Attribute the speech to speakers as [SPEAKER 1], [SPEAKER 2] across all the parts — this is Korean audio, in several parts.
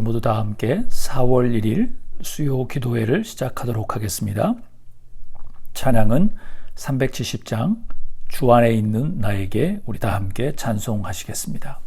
[SPEAKER 1] 모두 다 함께 4월 1일 수요 기도회를 시작하도록 하겠습니다. 찬양은 370장 주 안에 있는 나에게 우리 다 함께 찬송하시겠습니다.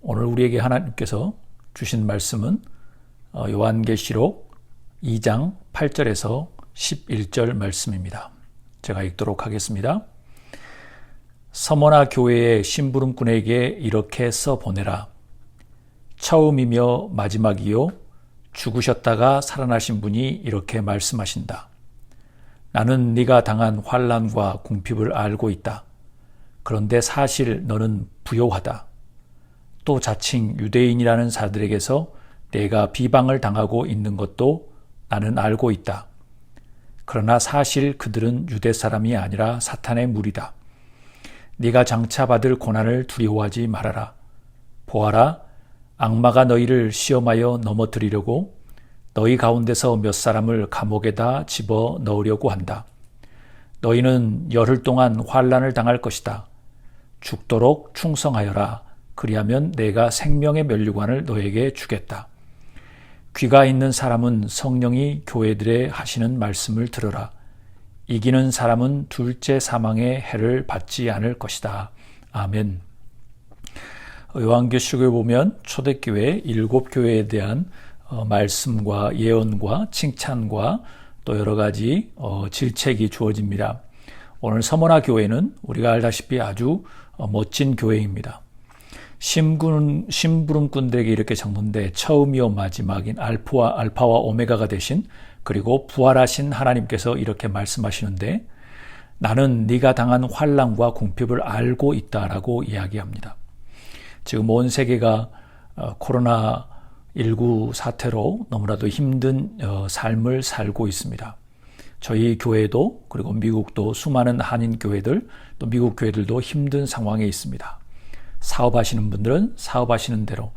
[SPEAKER 1] 오늘 우리에게 하나님께서 주신 말씀은 요한계시록 2장 8절에서 11절 말씀입니다. 제가 읽도록 하겠습니다. 서머나 교회의 심부름꾼에게 이렇게 써보내라. 처음이며 마지막이요 죽으셨다가 살아나신 분이 이렇게 말씀하신다. 나는 네가 당한 환난과 궁핍을 알고 있다. 그런데 사실 너는 부요하다. 또 자칭 유대인이라는 자들에게서 내가 비방을 당하고 있는 것도 나는 알고 있다. 그러나 사실 그들은 유대 사람이 아니라 사탄의 무리다. 네가 장차 받을 고난을 두려워하지 말아라. 보아라, 악마가 너희를 시험하여 넘어뜨리려고 너희 가운데서 몇 사람을 감옥에다 집어 넣으려고 한다. 너희는 열흘 동안 환난을 당할 것이다. 죽도록 충성하여라. 그리하면 내가 생명의 면류관을 너에게 주겠다. 귀가 있는 사람은 성령이 교회들에 하시는 말씀을 들으라. 이기는 사람은 둘째 사망의 해를 받지 않을 것이다. 아멘. 요한계시록에 보면 초대교회 7교회에 대한 말씀과 예언과 칭찬과 또 여러 가지 질책이 주어집니다. 오늘 서머나 교회는 우리가 알다시피 아주 멋진 교회입니다. 심부름꾼들에게 이렇게 적는데 처음이요 마지막인 알파와 오메가가 되신 그리고 부활하신 하나님께서 이렇게 말씀하시는데 나는 네가 당한 환난과 궁핍을 알고 있다라고 이야기합니다. 지금 온 세계가 코로나19 사태로 너무나도 힘든 삶을 살고 있습니다. 저희 교회도 그리고 미국도 수많은 한인 교회들 또 미국 교회들도 힘든 상황에 있습니다. 사업하시는 분들은 사업하시는 대로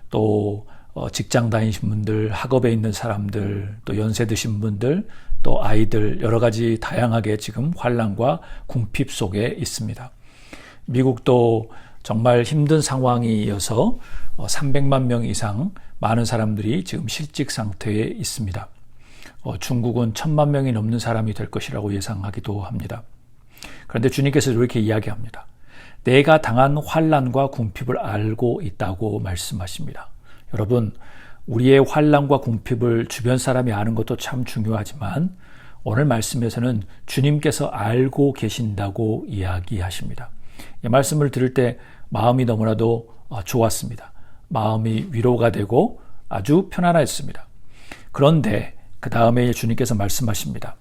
[SPEAKER 1] 또 직장 다니신 분들, 학업에 있는 사람들, 또 연세 드신 분들, 또 아이들 여러 가지 다양하게 지금 환난과 궁핍 속에 있습니다. 미국도 정말 힘든 상황이어서 300만 명 이상 많은 사람들이 지금 실직 상태에 있습니다. 중국은 1000만 명이 넘는 사람이 될 것이라고 예상하기도 합니다. 그런데 주님께서 이렇게 이야기합니다. 내가 당한 환난과 궁핍을 알고 있다고 말씀하십니다. 여러분, 우리의 환난과 궁핍을 주변 사람이 아는 것도 참 중요하지만 오늘 말씀에서는 주님께서 알고 계신다고 이야기하십니다. 이 말씀을 들을 때 마음이 너무나도 좋았습니다. 마음이 위로가 되고 아주 편안했습니다. 그런데 그 다음에 주님께서 말씀하십니다.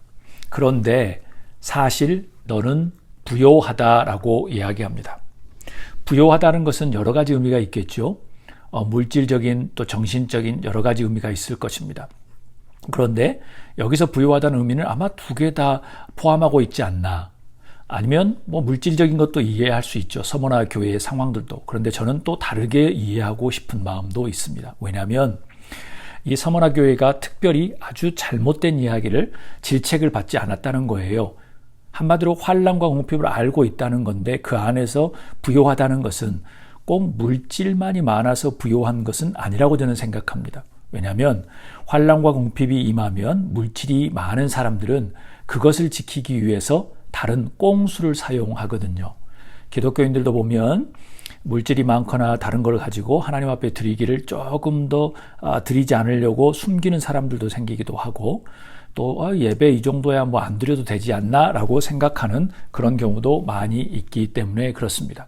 [SPEAKER 1] 그런데 사실 너는 부요하다라고 이야기합니다. 부요하다는 것은 여러 가지 의미가 있겠죠. 물질적인 또 정신적인 여러 가지 의미가 있을 것입니다. 그런데 여기서 부요하다는 의미는 아마 두 개 다 포함하고 있지 않나. 아니면 물질적인 것도 이해할 수 있죠. 서머나 교회의 상황들도. 그런데 저는 또 다르게 이해하고 싶은 마음도 있습니다. 왜냐하면 이 서머나 교회가 특별히 아주 잘못된 이야기를 질책을 받지 않았다는 거예요. 한마디로 환난과 궁핍을 알고 있다는 건데 그 안에서 부요하다는 것은 꼭 물질만이 많아서 부요한 것은 아니라고 저는 생각합니다. 왜냐하면 환난과 궁핍이 임하면 물질이 많은 사람들은 그것을 지키기 위해서 다른 꽁수를 사용하거든요. 기독교인들도 보면 물질이 많거나 다른 걸 가지고 하나님 앞에 드리기를 조금 더 드리지 않으려고 숨기는 사람들도 생기기도 하고 또 예배 이 정도야 안 드려도 되지 않나 라고 생각하는 그런 경우도 많이 있기 때문에 그렇습니다.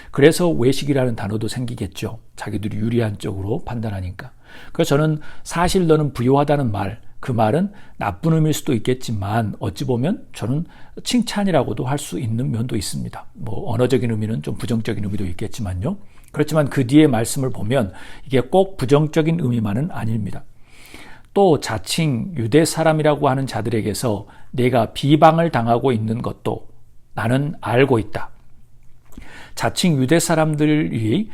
[SPEAKER 1] 그래서 외식이라는 단어도 생기겠죠. 자기들이 유리한 쪽으로 판단하니까. 그래서 저는 사실 너는 부요하다는 말, 그 말은 나쁜 의미일 수도 있겠지만 어찌 보면 저는 칭찬이라고도 할 수 있는 면도 있습니다. 언어적인 의미는 좀 부정적인 의미도 있겠지만요. 그렇지만 그 뒤에 말씀을 보면 이게 꼭 부정적인 의미만은 아닙니다. 또 자칭 유대 사람이라고 하는 자들에게서 내가 비방을 당하고 있는 것도 나는 알고 있다. 자칭 유대 사람들이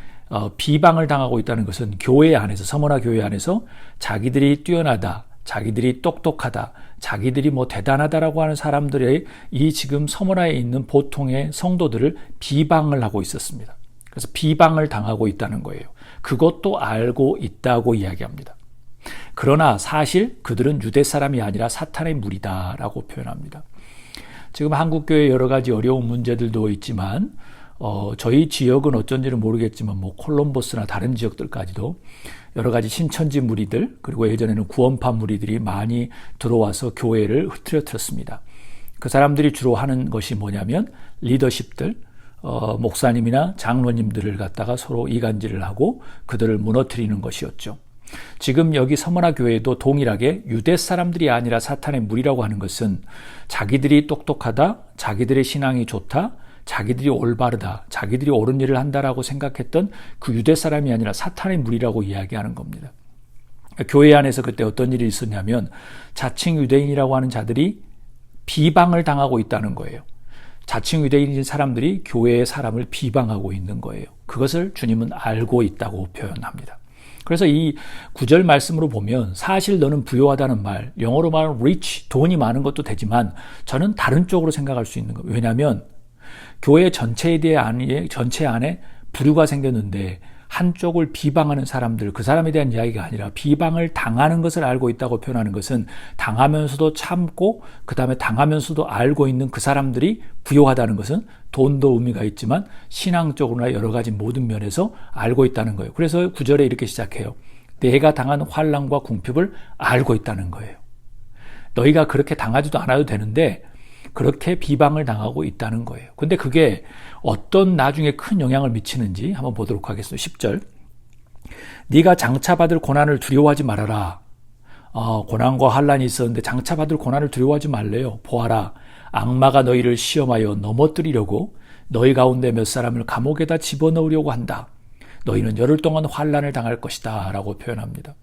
[SPEAKER 1] 비방을 당하고 있다는 것은 교회 안에서, 서머나 교회 안에서 자기들이 뛰어나다, 자기들이 똑똑하다, 자기들이 대단하다라고 하는 사람들의 이 지금 서머나에 있는 보통의 성도들을 비방을 하고 있었습니다. 그래서 비방을 당하고 있다는 거예요. 그것도 알고 있다고 이야기합니다. 그러나 사실 그들은 유대 사람이 아니라 사탄의 무리다라고 표현합니다. 지금 한국교회 여러 가지 어려운 문제들도 있지만 저희 지역은 어쩐지는 모르겠지만 콜럼버스나 다른 지역들까지도 여러 가지 신천지 무리들 그리고 예전에는 구원파 무리들이 많이 들어와서 교회를 흐트러뜨렸습니다. 그 사람들이 주로 하는 것이 뭐냐면 리더십들, 목사님이나 장로님들을 갖다가 서로 이간질을 하고 그들을 무너뜨리는 것이었죠. 지금 여기 서머나 교회도 동일하게 유대 사람들이 아니라 사탄의 무리라고 하는 것은 자기들이 똑똑하다, 자기들의 신앙이 좋다, 자기들이 올바르다, 자기들이 옳은 일을 한다라고 생각했던 그 유대 사람이 아니라 사탄의 무리라고 이야기하는 겁니다. 교회 안에서 그때 어떤 일이 있었냐면 자칭 유대인이라고 하는 자들이 비방을 당하고 있다는 거예요. 자칭 유대인인 사람들이 교회의 사람을 비방하고 있는 거예요. 그것을 주님은 알고 있다고 표현합니다. 그래서 이 9절 말씀으로 보면 사실 너는 부요하다는 말, 영어로 말하면 rich, 돈이 많은 것도 되지만 저는 다른 쪽으로 생각할 수 있는 거예요. 왜냐하면 교회 전체 안에 부류가 생겼는데 한쪽을 비방하는 사람들, 그 사람에 대한 이야기가 아니라 비방을 당하는 것을 알고 있다고 표현하는 것은 당하면서도 참고 그 다음에 당하면서도 알고 있는 그 사람들이 부요하다는 것은 돈도 의미가 있지만 신앙적으로나 여러 가지 모든 면에서 알고 있다는 거예요. 그래서 9절에 이렇게 시작해요. 내가 당한 환난과 궁핍을 알고 있다는 거예요. 너희가 그렇게 당하지도 않아도 되는데 그렇게 비방을 당하고 있다는 거예요. 근데 그게 어떤 나중에 큰 영향을 미치는지 한번 보도록 하겠습니다. 10절. 네가 장차받을 고난을 두려워하지 말아라. 고난과 환난이 있었는데 장차받을 고난을 두려워하지 말래요. 보아라. 악마가 너희를 시험하여 넘어뜨리려고 너희 가운데 몇 사람을 감옥에다 집어넣으려고 한다. 너희는 열흘 동안 환난을 당할 것이다 라고 표현합니다.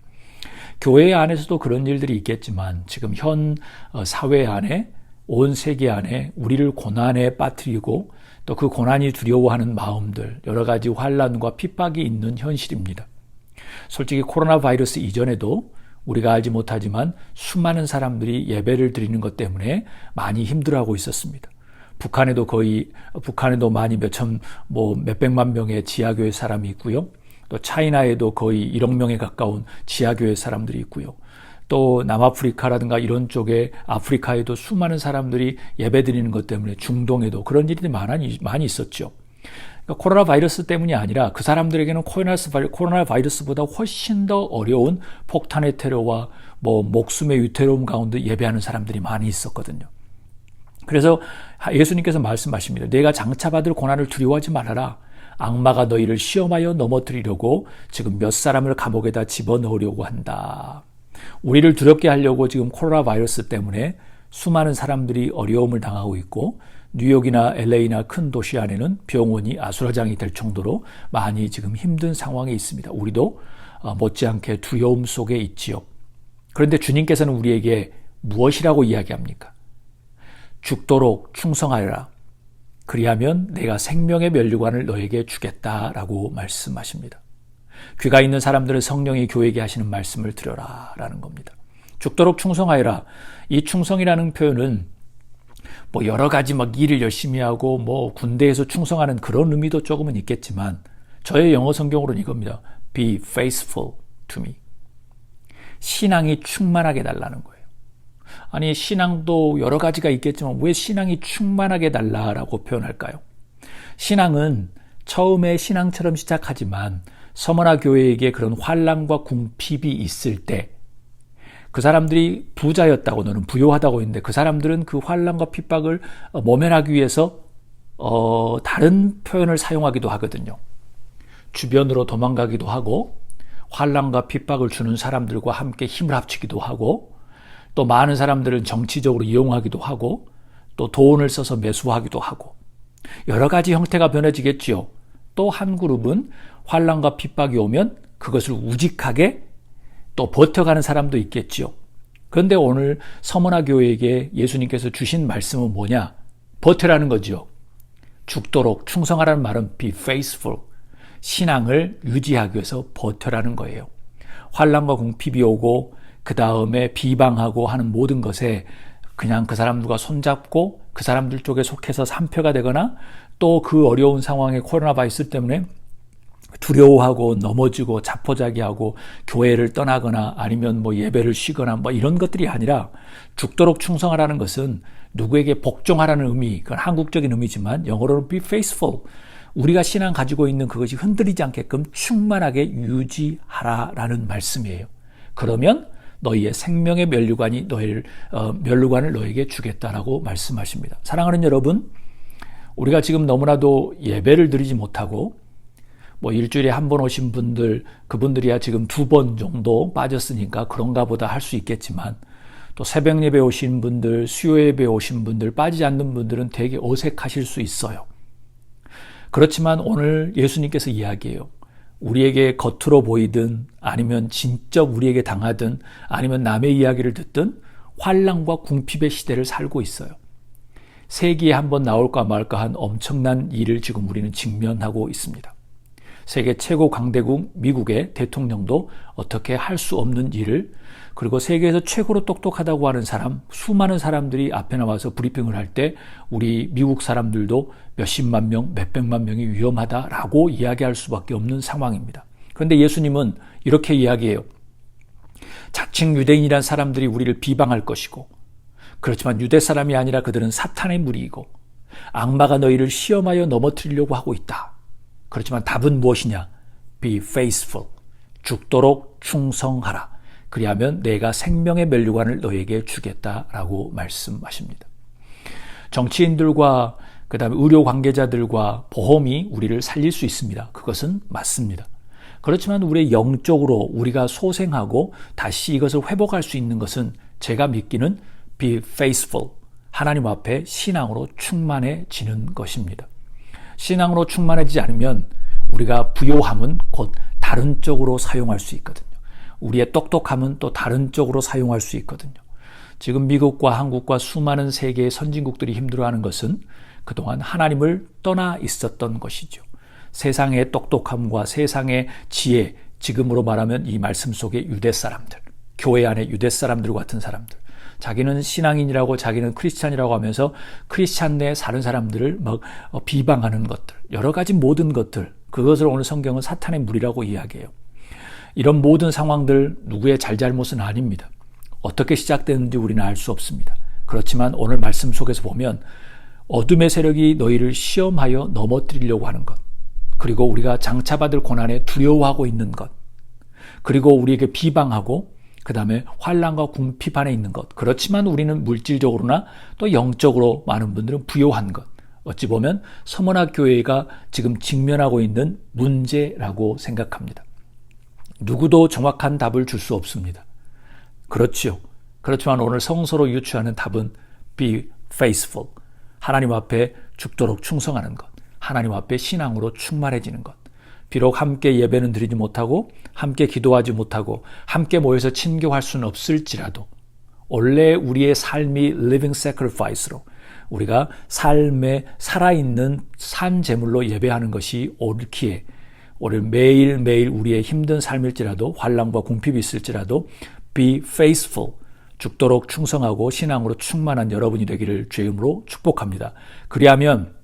[SPEAKER 1] 교회 안에서도 그런 일들이 있겠지만 지금 현 사회 안에 온 세계 안에 우리를 고난에 빠뜨리고 또 그 고난이 두려워하는 마음들, 여러 가지 환난과 핍박이 있는 현실입니다. 솔직히 코로나 바이러스 이전에도 우리가 알지 못하지만 수많은 사람들이 예배를 드리는 것 때문에 많이 힘들어하고 있었습니다. 북한에도 많이 몇백만 명의 지하교회 사람이 있고요. 또 차이나에도 거의 1억 명에 가까운 지하교회 사람들이 있고요. 또 남아프리카라든가 이런 쪽에 아프리카에도 수많은 사람들이 예배드리는 것 때문에 중동에도 그런 일이 많이 있었죠. 그러니까 코로나 바이러스 때문이 아니라 그 사람들에게는 코로나 바이러스보다 훨씬 더 어려운 폭탄의 테러와 목숨의 위태로움 가운데 예배하는 사람들이 많이 있었거든요. 그래서 예수님께서 말씀하십니다. 내가 장차받을 고난을 두려워하지 말아라. 악마가 너희를 시험하여 넘어뜨리려고 지금 몇 사람을 감옥에다 집어넣으려고 한다. 우리를 두렵게 하려고 지금 코로나 바이러스 때문에 수많은 사람들이 어려움을 당하고 있고 뉴욕이나 LA나 큰 도시 안에는 병원이 아수라장이 될 정도로 많이 지금 힘든 상황에 있습니다. 우리도 못지않게 두려움 속에 있지요. 그런데 주님께서는 우리에게 무엇이라고 이야기합니까? 죽도록 충성하여라. 그리하면 내가 생명의 면류관을 너에게 주겠다라고 말씀하십니다. 귀가 있는 사람들은 성령이 교회에게 하시는 말씀을 들어라 라는 겁니다. 죽도록 충성하여라. 이 충성이라는 표현은 여러 가지 일을 열심히 하고 군대에서 충성하는 그런 의미도 조금은 있겠지만 저의 영어 성경으로는 이겁니다. Be faithful to me. 신앙이 충만하게 달라는 거예요. 아니 신앙도 여러 가지가 있겠지만 왜 신앙이 충만하게 달라라고 표현할까요? 신앙은 처음에 신앙처럼 시작하지만 서머나 교회에게 그런 환난과 궁핍이 있을 때 그 사람들이 부자였다고 너는 부요하다고 했는데 그 사람들은 그 환난과 핍박을 모면하기 위해서 다른 표현을 사용하기도 하거든요. 주변으로 도망가기도 하고 환난과 핍박을 주는 사람들과 함께 힘을 합치기도 하고 또 많은 사람들은 정치적으로 이용하기도 하고 또 돈을 써서 매수하기도 하고 여러 가지 형태가 변해지겠지요. 또 한 그룹은 환난과 핍박이 오면 그것을 우직하게 또 버텨가는 사람도 있겠지요. 그런데 오늘 서머나 교회에게 예수님께서 주신 말씀은 뭐냐? 버텨라는 거죠. 죽도록 충성하라는 말은 be faithful. 신앙을 유지하기 위해서 버텨라는 거예요. 환난과 궁핍이 오고 그 다음에 비방하고 하는 모든 것에 그냥 그 사람들과 손잡고 그 사람들 쪽에 속해서 산표가 되거나 또 그 어려운 상황에 코로나 바이러스 때문에 두려워하고 넘어지고 자포자기하고 교회를 떠나거나 아니면 예배를 쉬거나 이런 것들이 아니라 죽도록 충성하라는 것은 누구에게 복종하라는 의미, 그건 한국적인 의미지만 영어로는 be faithful. 우리가 신앙 가지고 있는 그것이 흔들리지 않게끔 충만하게 유지하라라는 말씀이에요. 그러면 너희의 생명의 면류관을 너에게 주겠다라고 말씀하십니다. 사랑하는 여러분, 우리가 지금 너무나도 예배를 드리지 못하고 일주일에 한 번 오신 분들, 그분들이야 지금 2번 정도 빠졌으니까 그런가 보다 할 수 있겠지만 또 새벽 예배 오신 분들, 수요 예배 오신 분들, 빠지지 않는 분들은 되게 어색하실 수 있어요. 그렇지만 오늘 예수님께서 이야기해요. 우리에게 겉으로 보이든 아니면 진짜 우리에게 당하든 아니면 남의 이야기를 듣든 환란과 궁핍의 시대를 살고 있어요. 세기에 한번 나올까 말까 한 엄청난 일을 지금 우리는 직면하고 있습니다. 세계 최고 강대국 미국의 대통령도 어떻게 할 수 없는 일을, 그리고 세계에서 최고로 똑똑하다고 하는 사람, 수많은 사람들이 앞에 나와서 브리핑을 할 때 우리 미국 사람들도 몇십만 명, 몇백만 명이 위험하다라고 이야기할 수밖에 없는 상황입니다. 그런데 예수님은 이렇게 이야기해요. 자칭 유대인이란 사람들이 우리를 비방할 것이고, 그렇지만 유대 사람이 아니라 그들은 사탄의 무리이고 악마가 너희를 시험하여 넘어뜨리려고 하고 있다. 그렇지만 답은 무엇이냐? Be faithful. 죽도록 충성하라. 그리하면 내가 생명의 면류관을 너에게 주겠다라고 말씀하십니다. 정치인들과 그다음에 의료 관계자들과 보험이 우리를 살릴 수 있습니다. 그것은 맞습니다. 그렇지만 우리의 영적으로 우리가 소생하고 다시 이것을 회복할 수 있는 것은 제가 믿기는 Be faithful. 하나님 앞에 신앙으로 충만해지는 것입니다. 신앙으로 충만해지지 않으면 우리가 부요함은 곧 다른 쪽으로 사용할 수 있거든요. 우리의 똑똑함은 또 다른 쪽으로 사용할 수 있거든요. 지금 미국과 한국과 수많은 세계의 선진국들이 힘들어하는 것은 그동안 하나님을 떠나 있었던 것이죠. 세상의 똑똑함과 세상의 지혜, 지금으로 말하면 이 말씀 속의 유대 사람들, 교회 안에 유대 사람들 같은 사람들, 자기는 신앙인이라고, 자기는 크리스찬이라고 하면서 크리스찬 내에 사는 사람들을 막 비방하는 것들, 여러 가지 모든 것들, 그것을 오늘 성경은 사탄의 무리라고 이야기해요. 이런 모든 상황들 누구의 잘잘못은 아닙니다. 어떻게 시작되는지 우리는 알 수 없습니다. 그렇지만 오늘 말씀 속에서 보면 어둠의 세력이 너희를 시험하여 넘어뜨리려고 하는 것, 그리고 우리가 장차받을 고난에 두려워하고 있는 것, 그리고 우리에게 비방하고 그 다음에 환란과 궁핍 안에 있는 것. 그렇지만 우리는 물질적으로나 또 영적으로 많은 분들은 부요한 것. 어찌 보면 서머나 교회가 지금 직면하고 있는 문제라고 생각합니다. 누구도 정확한 답을 줄 수 없습니다. 그렇지요. 그렇지만 오늘 성서로 유추하는 답은 Be faithful. 하나님 앞에 죽도록 충성하는 것. 하나님 앞에 신앙으로 충만해지는 것. 비록 함께 예배는 드리지 못하고 함께 기도하지 못하고 함께 모여서 친교할 수는 없을지라도 원래 우리의 삶이 living sacrifice로 우리가 삶에 살아있는 산 제물로 예배하는 것이 옳기에 오늘 매일매일 우리의 힘든 삶일지라도 환난과 궁핍이 있을지라도 be faithful, 죽도록 충성하고 신앙으로 충만한 여러분이 되기를 주의 이름으로 축복합니다. 그리하면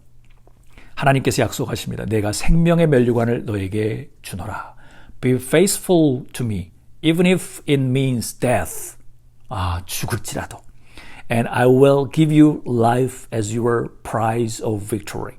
[SPEAKER 1] 하나님께서 약속하십니다. 내가 생명의 면류관을 너에게 주노라. Be faithful to me, even if it means death. 죽을지라도. And I will give you life as your prize of victory.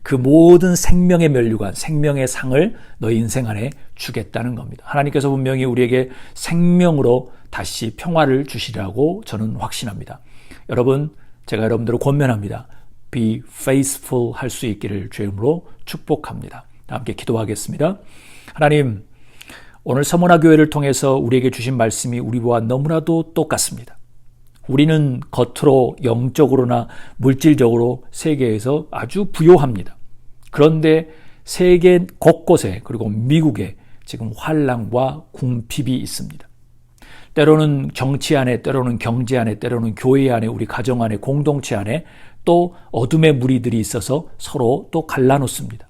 [SPEAKER 1] 그 모든 생명의 면류관, 생명의 상을 너희 인생 안에 주겠다는 겁니다. 하나님께서 분명히 우리에게 생명으로 다시 평화를 주시라고 저는 확신합니다. 여러분, 제가 여러분들을 권면합니다. Be faithful 할 수 있기를 주의 이름으로 축복합니다. 함께 기도하겠습니다. 하나님, 오늘 서머나 교회를 통해서 우리에게 주신 말씀이 우리와 너무나도 똑같습니다. 우리는 겉으로 영적으로나 물질적으로 세계에서 아주 부요합니다. 그런데 세계 곳곳에 그리고 미국에 지금 환란과 궁핍이 있습니다. 때로는 정치 안에, 때로는 경제 안에, 때로는 교회 안에, 우리 가정 안에, 공동체 안에 또 어둠의 무리들이 있어서 서로 또 갈라놓습니다.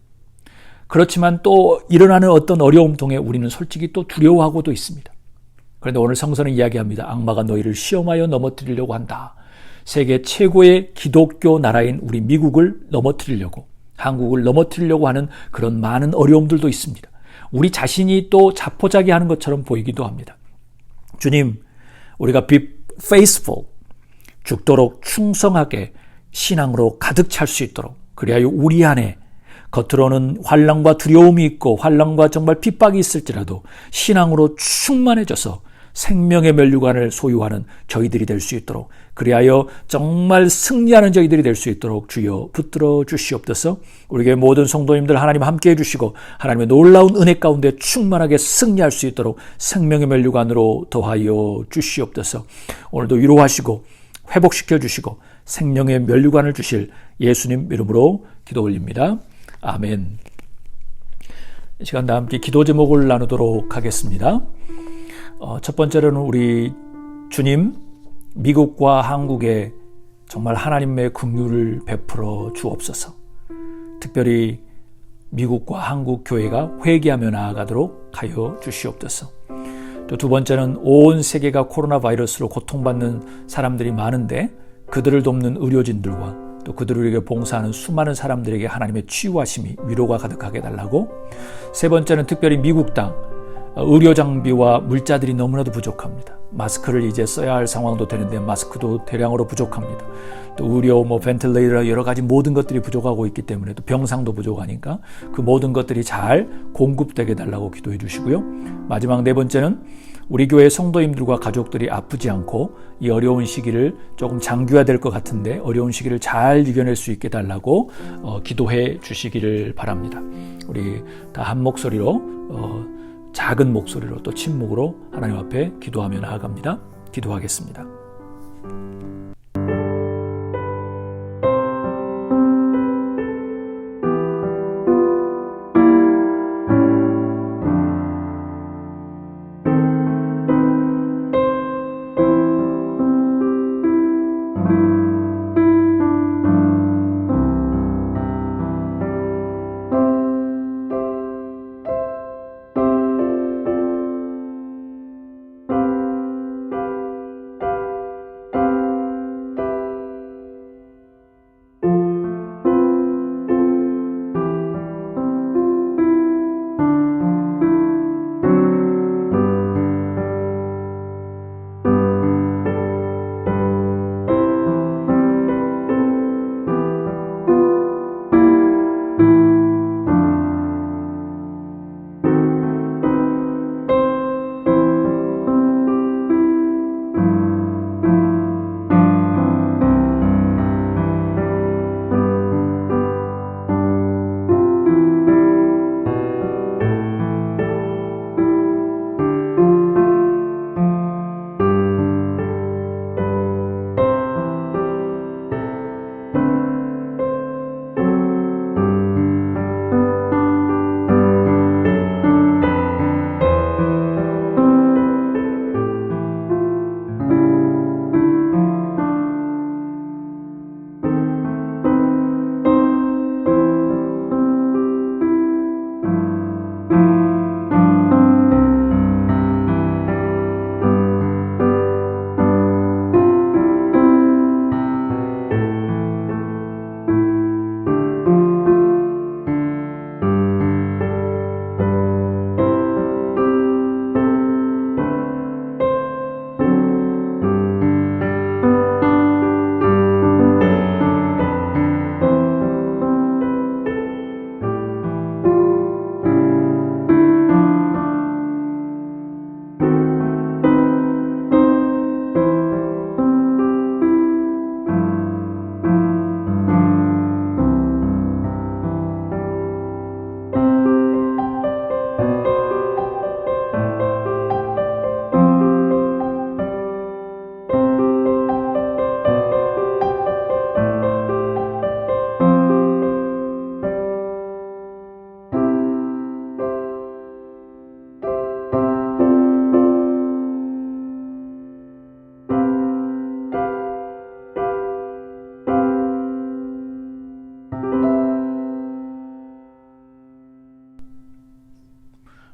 [SPEAKER 1] 그렇지만 또 일어나는 어떤 어려움 통해 우리는 솔직히 또 두려워하고도 있습니다. 그런데 오늘 성서는 이야기합니다. 악마가 너희를 시험하여 넘어뜨리려고 한다. 세계 최고의 기독교 나라인 우리 미국을 넘어뜨리려고, 한국을 넘어뜨리려고 하는 그런 많은 어려움들도 있습니다. 우리 자신이 또 자포자기하는 것처럼 보이기도 합니다. 주님, 우리가 be faithful, 죽도록 충성하게 신앙으로 가득 찰 수 있도록, 그리하여 우리 안에 겉으로는 환난과 두려움이 있고 환난과 정말 핍박이 있을지라도 신앙으로 충만해져서 생명의 면류관을 소유하는 저희들이 될 수 있도록, 그리하여 정말 승리하는 저희들이 될 수 있도록 주여 붙들어 주시옵소서. 우리에게 모든 성도님들 하나님 함께해 주시고 하나님의 놀라운 은혜 가운데 충만하게 승리할 수 있도록 생명의 면류관으로 더하여 주시옵소서. 오늘도 위로하시고 회복시켜 주시고 생명의 면류관을 주실 예수님 이름으로 기도 올립니다. 아멘. 이 시간 다 함께 기도 제목을 나누도록 하겠습니다. 첫 번째로는 우리 주님, 미국과 한국에 정말 하나님의 긍휼을 베풀어 주옵소서. 특별히 미국과 한국 교회가 회개하며 나아가도록 하여 주시옵소서. 또 두 번째는 온 세계가 코로나 바이러스로 고통받는 사람들이 많은데 그들을 돕는 의료진들과 또 그들에게 봉사하는 수많은 사람들에게 하나님의 치유하심이 위로가 가득하게 해달라고. 세 번째는 특별히 미국 땅 의료 장비와 물자들이 너무나도 부족합니다. 마스크를 이제 써야 할 상황도 되는데 마스크도 대량으로 부족합니다. 또 의료, 벤틸레이터 여러 가지 모든 것들이 부족하고 있기 때문에 또 병상도 부족하니까 그 모든 것들이 잘 공급되게 해달라고 기도해 주시고요. 마지막 네 번째는 우리 교회 성도님들과 가족들이 아프지 않고 이 어려운 시기를 조금 장기화될 것 같은데 어려운 시기를 잘 이겨낼 수 있게 해달라고 기도해 주시기를 바랍니다. 우리 다 한 목소리로 작은 목소리로 또 침묵으로 하나님 앞에 기도하며 나아갑니다. 기도하겠습니다.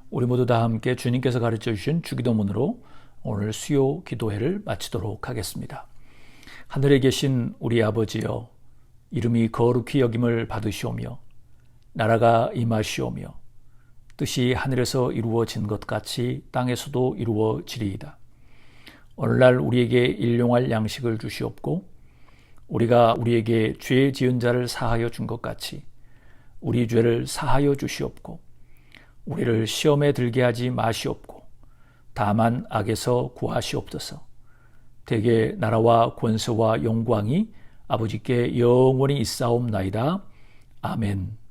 [SPEAKER 1] 우리 모두 다 함께 주님께서 가르쳐 주신 주기도문으로 오늘 수요 기도회를 마치도록 하겠습니다. 하늘에 계신 우리 아버지여, 이름이 거룩히 여김을 받으시오며 나라가 임하시오며 뜻이 하늘에서 이루어진 것 같이 땅에서도 이루어지리이다. 오늘날 우리에게 일용할 양식을 주시옵고 우리가 우리에게 죄 지은 자를 사하여 준 것 같이 우리 죄를 사하여 주시옵고 우리를 시험에 들게 하지 마시옵고 다만 악에서 구하시옵소서. 대개 나라와 권세와 영광이 아버지께 영원히 있사옵나이다. 아멘.